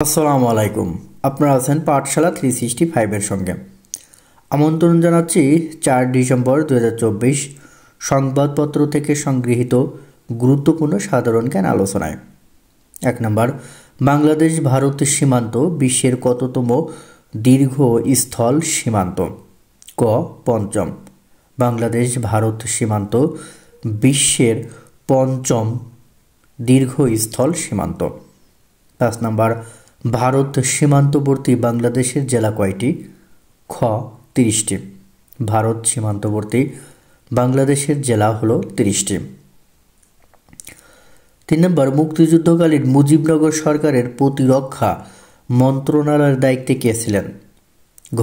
আসসালামু আলাইকুম। আপনারা আছেন পাঠশালা 365 এর সঙ্গে। আমন্ত্রণ জানাচ্ছি 4 ডিসেম্বর 2024 সংবাদপত্র থেকে সংগৃহীত গুরুত্বপূর্ণ সাধারণ জ্ঞান আলোচনায়। 1 নম্বর, বাংলাদেশ ভারত সীমান্ত বিশ্বের কততম দীর্ঘ স্থল সীমান্ত? ক পঞ্চম। বাংলাদেশ ভারত সীমান্ত বিশ্বের পঞ্চম দীর্ঘ স্থল সীমান্ত। 5 নম্বর, ভারত সীমান্তবর্তী বাংলাদেশের জেলা কয়টি? খ 30টি। ভারত সীমান্তবর্তী বাংলাদেশের জেলা হলো 30টি। 3 নম্বর, মুক্তিযুদ্ধকালীন মুজিবনগর সরকারের প্রতিরক্ষা মন্ত্রণালয়ের দায়িত্বে কে ছিলেন? ঘ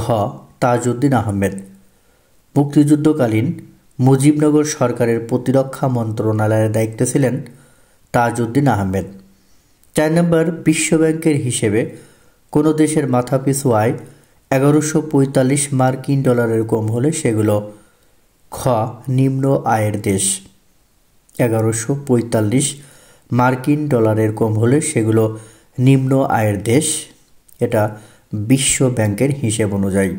তাজউদ্দিন আহমেদ। মুক্তিযুদ্ধকালীন মুজিবনগর সরকারের প্রতিরক্ষা মন্ত্রণালয়ের দায়িত্বে ছিলেন তাজউদ্দিন আহমেদ। 4 নম্বর, বিশ্বব্যাংকের হিসেবে কোনো দেশের মাথাপিছু আয় 1145 মার্কিন ডলারের কম হলে সেগুলো? খ নিম্ন আয়ের দেশ। 1145 মার্কিন ডলারের কম হলে সেগুলো নিম্ন আয়ের দেশ, এটা বিশ্ব ব্যাংকের হিসেব অনুযায়ী।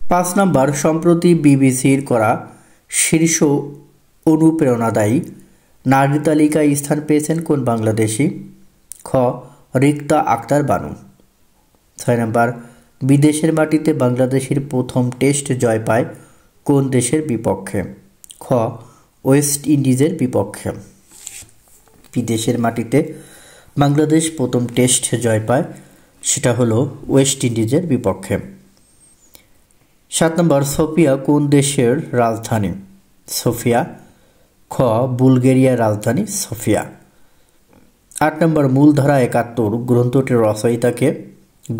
5 নম্বর, সম্প্রতি বিবিসির করা শীর্ষ অনুপ্রেরণাদায়ী নারী তালিকায় স্থান পেয়েছেন কোন বাংলাদেশি? খ রিক্তা আক্তার বানু। 6 নম্বর, বিদেশের মাটিতে বাংলাদেশের প্রথম টেস্ট জয় পায় কোন দেশের বিপক্ষে? খ ওয়েস্ট ইন্ডিজের বিপক্ষে। বিদেশের মাটিতে বাংলাদেশ প্রথম টেস্ট জয় পায়, সেটা হলো ওয়েস্ট ইন্ডিজের বিপক্ষে। 7 নম্বর, সোফিয়া কোন দেশের রাজধানী? সোফিয়া। খ বুলগেরিয়ার রাজধানী সোফিয়া। 8 নম্বর, মূলধারা 71 গ্রন্থটির রচয়িতাকে?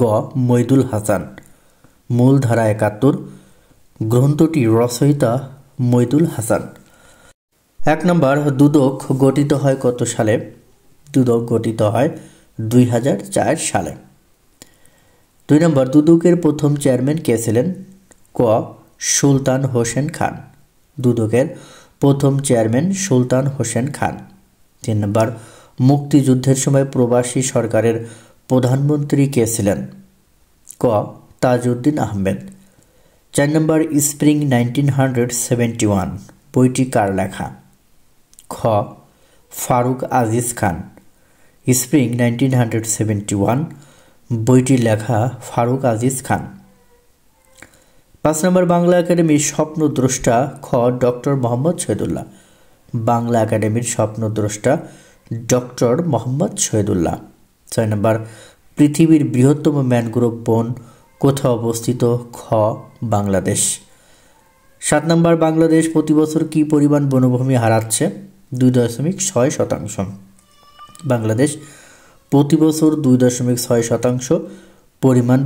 গ মইদুল হাসান। মূলধারা 71 গ্রন্থটির রচয়িতা মইদুল হাসান। 1 নম্বর, দুদক গঠিত হয় কত সালে? দুদক গঠিত হয় 2004 সালে। 2 নম্বর, দুদকের প্রথম চেয়ারম্যান কে ছিলেন? ক সুলতান হোসেন খান। দুদকের প্রথম চেয়ারম্যান সুলতান হোসেন খান। 3 নম্বর, মুক্তিযুদ্ধের সময় প্রবাসী সরকারের প্রধানমন্ত্রী কে ছিলেন? ক তাজউদ্দিন আহমেদ। 4 নম্বর, স্প্রিং 1971 বইটি কার লেখা? খ ফারুক আজিজ খান। স্প্রিং 1971 বইটি লেখা ফারুক আজিজ খান। 5 নম্বর, বাংলা একাডেমির স্বপ্নদ্রষ্টা? খ ডক্টর মোহাম্মদ শহীদুল্লাহ। বাংলা একাডেমির স্বপ্নদ্রষ্টা ডক্টর মোহাম্মদ শহীদুল্লাহ। 6 নম্বর, পৃথিবীর বৃহত্তম ম্যানগ্রোভ বন কোথায় অবস্থিত? খ বাংলাদেশ। 7 নম্বর, বাংলাদেশ প্রতি বছর কি পরিমাণ বনভূমি হারাচ্ছে? 2.6%। বাংলাদেশ প্রতি বছর 2.6% পরিমাণ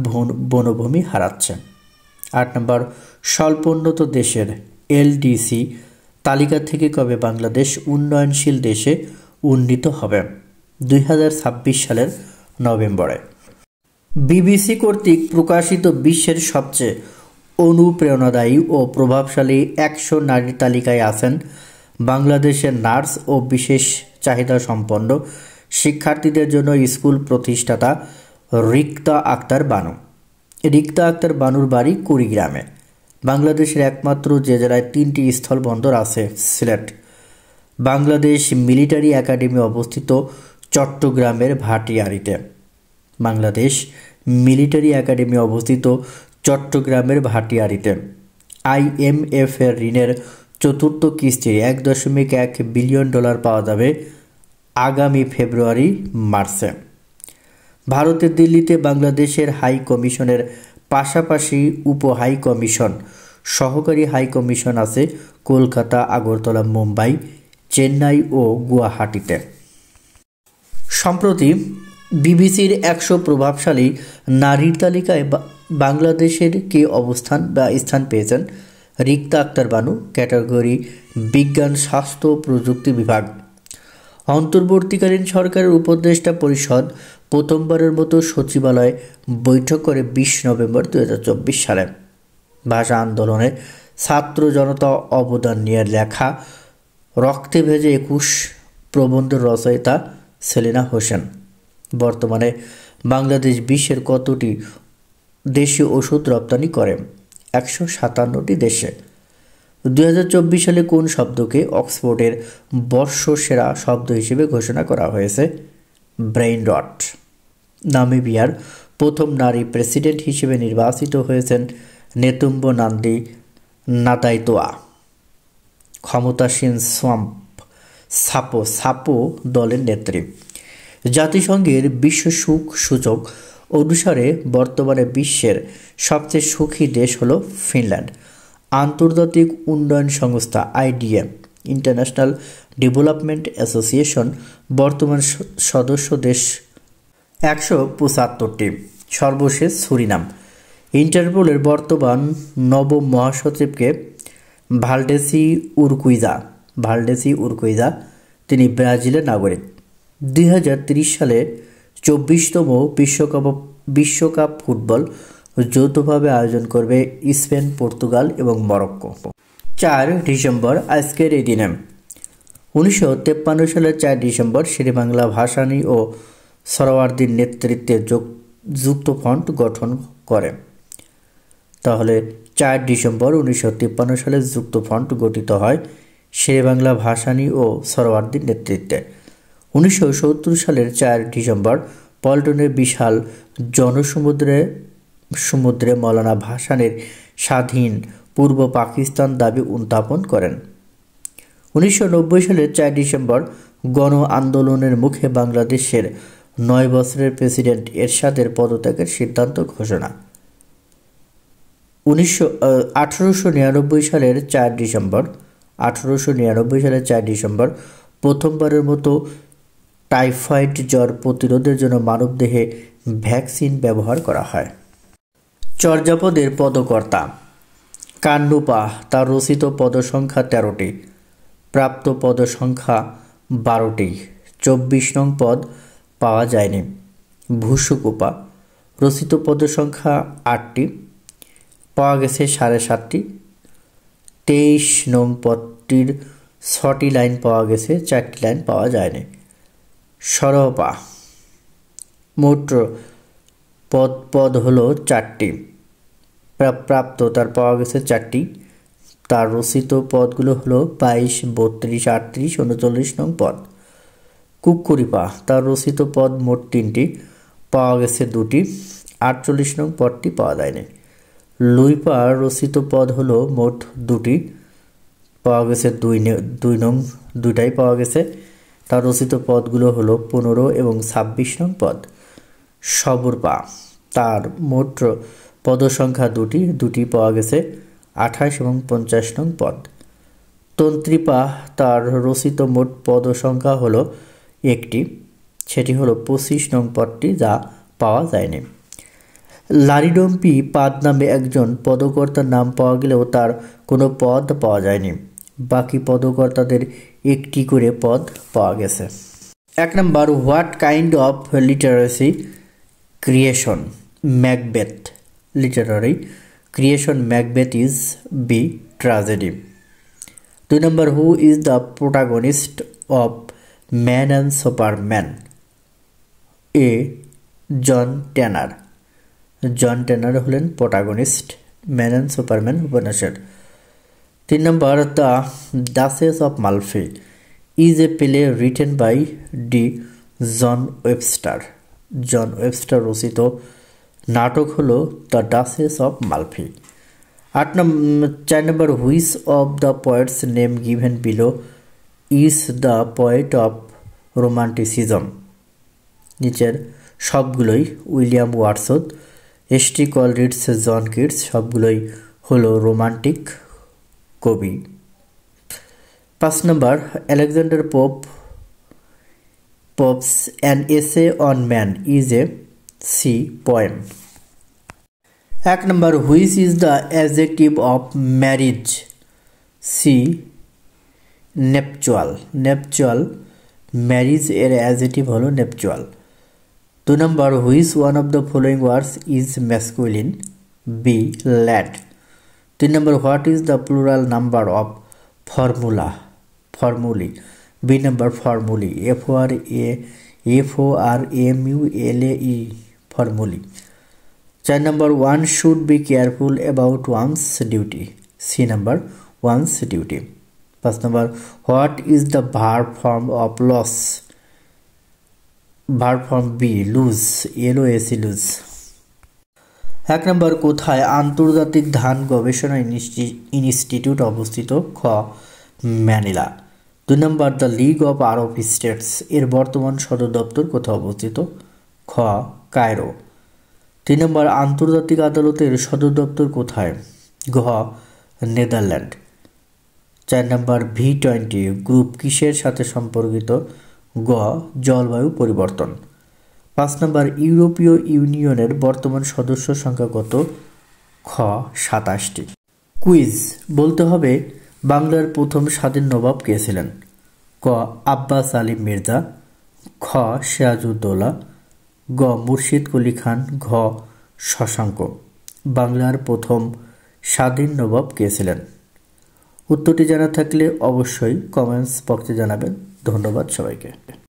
বনভূমি হারাচ্ছে। 8 নম্বর, স্বল্পোন্নত দেশের এলডিসি তালিকা থেকে কবে বাংলাদেশ উন্নয়নশীল দেশে উন্নীত হবে? 2026 সালের নভেম্বরে। বিবিসি কর্তৃক প্রকাশিত বিশ্বের সবচেয়ে অনুপ্রেরণাদায়ী ও প্রভাবশালী 100 নারীর তালিকায় আছেন বাংলাদেশের নার্স ও বিশেষ চাহিদা সম্পন্ন শিক্ষার্থীদের জন্য স্কুল প্রতিষ্ঠাতা রিক্তা আক্তার বানু। রিক্তা আক্তার বানুর বাড়ি কুড়িগ্রামে। বাংলাদেশের একমাত্র যে জেলায় 3টি স্থলবন্দর আছে সিলেট। বাংলাদেশ মিলিটারি একাডেমি অবস্থিত চট্টগ্রামের ভাটিয়ারীতে। বাংলাদেশ মিলিটারি একাডেমি অবস্থিত চট্টগ্রামের ভাটিয়ারীতে। IMF এর ঋণের চতুর্থ কিস্তির $1.1 বিলিয়ন পাওয়া যাবে আগামী ফেব্রুয়ারি মার্চে। ভারতের দিল্লিতে বাংলাদেশের হাই কমিশনের পাশাপাশি উপ হাই কমিশন, সহকারী হাই কমিশন আছে কলকাতা, আগরতলা, মুম্বাই, চেন্নাই ও গুয়াহাটিতে। সম্প্রতি বিবিসির 100 প্রভাবশালী নারীর তালিকায় বাংলাদেশের কে অবস্থান বা স্থান পেয়েছেন? রিক্তা আক্তার বানু। ক্যাটাগরি বিজ্ঞান, স্বাস্থ্য, প্রযুক্তি বিভাগ। অন্তর্বর্তীকালীন সরকারের উপদেষ্টা পরিষদ প্রথমবারের মতো সচিবালয়ে বৈঠক করে 20 নভেম্বর 2024 সালে। ভাষা আন্দোলনে ছাত্র জনতা অবদান নিয়ে লেখা রক্তে ভেজে 21 প্রবন্ধের রচয়িতা সেলিনা হোসেন। বর্তমানে বাংলাদেশ বিশ্বের কতটি দেশে ওষুধ রপ্তানি করে? 157টি দেশে। 2024 সালে কোন শব্দকে অক্সফোর্ডের বর্ষসেরা শব্দ হিসেবে ঘোষণা করা হয়েছে? Brain rot. নামিবিয়ার প্রথম নারী প্রেসিডেন্ট হিসেবে নির্বাচিত হয়েছেন নেতুম্বো নান্দি নাদাইতোয়া। ক্ষমতাসীন সাপো দলের নেত্রী। জাতিসংঘের বিশ্ব সুখ সূচক অনুসারে বর্তমানে বিশ্বের সবচেয়ে সুখী দেশ হলো ফিনল্যান্ড। আন্তর্জাতিক উন্নয়ন সংস্থা IDM ইন্টারন্যাশনাল ডেভেলপমেন্ট অ্যাসোসিয়েশন বর্তমান সদস্য দেশ 175টি। সর্বশেষ সুরিনাম। ইন্টারপোলের বর্তমান নবম মহাসচিবকে ভালডেসি উরকুইজা। তিনি ব্রাজিলের নাগরিক। 2030 সালে 24তম বিশ্বকাপ ফুটবল যৌথভাবে আয়োজন করবে স্পেন, পর্তুগাল এবং মরক্কো। 4 ডিসেম্বর আজকের এই দিনে 1953 সালের 4 ডিসেম্বর শেরেবাংলা ভাসানী ও সোহরাওয়ার্দীর নেতৃত্বে যুক্তফ্রন্ট গঠন করে। তাহলে 4 ডিসেম্বর 1953 সালে যুক্তফ্রন্ট গঠিত হয় শেরেবাংলা ভাসানী ও সোহরাওয়ার্দীর নেতৃত্বে। 1970 সালের 4 ডিসেম্বর পল্টনের বিশাল জনসমুদ্রে মৌলানা ভাসানীর স্বাধীন পূর্ব পাকিস্তান দাবি উত্থাপন করেন। 1990 সালের 4 ডিসেম্বর গণ আন্দোলনের মুখে বাংলাদেশের 9 বছরের প্রেসিডেন্ট এরশাদের পদত্যাগের সিদ্ধান্ত ঘোষণা। 1899 সালের 4 ডিসেম্বর প্রথমবারের মতো টাইফয়েড জ্বর প্রতিরোধের জন্য মানবদেহে ভ্যাকসিন ব্যবহার করা হয়। চর্যাপদের পদকর্তা। কান্নুপা, তার রচিত পদসংখ্যা 13টি, প্রাপ্ত পদসংখ্যা 12টি, 24 নং পদ পাওয়া যায়নি। ভূসুকুপা, রচিত পদসংখ্যা 8টি, পাওয়া গেছে 7.5টি। 23 নং পদটির 6টি লাইন পাওয়া গেছে, 4টি লাইন পাওয়া যায়নি। সরপা, মোট পদ হলো 4টি, প্রাপ্ত তার পাওয়া গেছে 4টি, তার রচিত পদগুলো হলো 22, 32, 38, 39 নং পদ। কুক্কুরিপা, তার রচিত পদ মোট 3টি, পাওয়া গেছে 2টি, 48 নং পদটি পাওয়া যায়নি। লুইপা, রচিত পদ হলো মোট 2টি, পাওয়া গেছে 2টাই পাওয়া গেছে, তার রচিত পদগুলো হলো 15 এবং 26 নং পদ। সবুরপা, তার মোট পদসংখ্যা 2টি পাওয়া গেছে, 28 এবং 50 নং পদ। তন্ত্রীপা, তার রচিত মোট পদসংখ্যা হলো 1টি, সেটি হলো 25 নং পদটি, যা পাওয়া যায়নি। লারিডম্পি পাদ নামে একজন পদকর্তার নাম পাওয়া গেলেও তার কোনো পদ পাওয়া যায়নি। বাকি পদকর্তাদের 1টি করে পদ পাওয়া গেছে। 1 নম্বর, what kind of literacy creation Macbeth? Literary creation Macbeth is B tragedy. 2 নম্বর, who is the protagonist of man and superman? A John Tanner. John Tanner হলেন প্রোটাগনিস্ট ম্যান অ্যান্ড সুপারম্যান উপন্যাসের। 3 নম্বর, the Duchess of Malfi is a play written by D John Webster. John Webster রচিত নাটক হলো the Duchess of Malfi. 4 নম্বর, which of the poets name given below is the poet of romanticism? নিচের সবগুলোই William Wordsworth, এস.টি. Coleridge, John Keats সবগুলোই হলো romantic কবি। 5 নম্বর, Alexander Pope's an essay on man is a C poem. 1 নম্বর, which is the adjective of marriage? C nuptial. Marriage এর adjective হলো নেপচুয়াল। 2 নম্বর, which one of the following words is masculine? B lad. 3 নম্বর, what is the plural number of formulae? B number, formulae. FORMULAE ফর্মুলি। 4 number, one should be careful about one's duty. C number, one's duty. 5 number, what is the verb form of loss? Verb form B, lose, LOSE, lose. 1 নম্বর, কোথায় আন্তর্জাতিক ধান গবেষণা institute অবস্থিত? খ Manila. 2 number, the league of Arab states এর বর্তমান সদর দপ্তর কোথায় অবস্থিত? খ কায়রো। 3 নম্বর, আন্তর্জাতিক আদালতের সদর দপ্তর কোথায়? ঘ নেদারল্যান্ড। 4 নম্বর, V20 গ্রুপ কিসের সাথে সম্পর্কিত? গ জলবায়ু পরিবর্তন। 5 নম্বর, ইউরোপীয় ইউনিয়নের বর্তমান সদস্য সংখ্যা কত? খ 27টি। কুইজ বলতে হবে, বাংলার প্রথম স্বাধীন নবাব কে ছিলেন? ক আব্বাস আলী মির্জা, খ সিরাজউদ্দৌলা, গ মুর্শিদ কুলি খান, ঘ শশাঙ্ক। বাংলার প্রথম স্বাধীন নবাব কে ছিলেন? উত্তরটি জানা থাকলে অবশ্যই কমেন্টস বক্সে জানাবেন। ধন্যবাদ সবাইকে।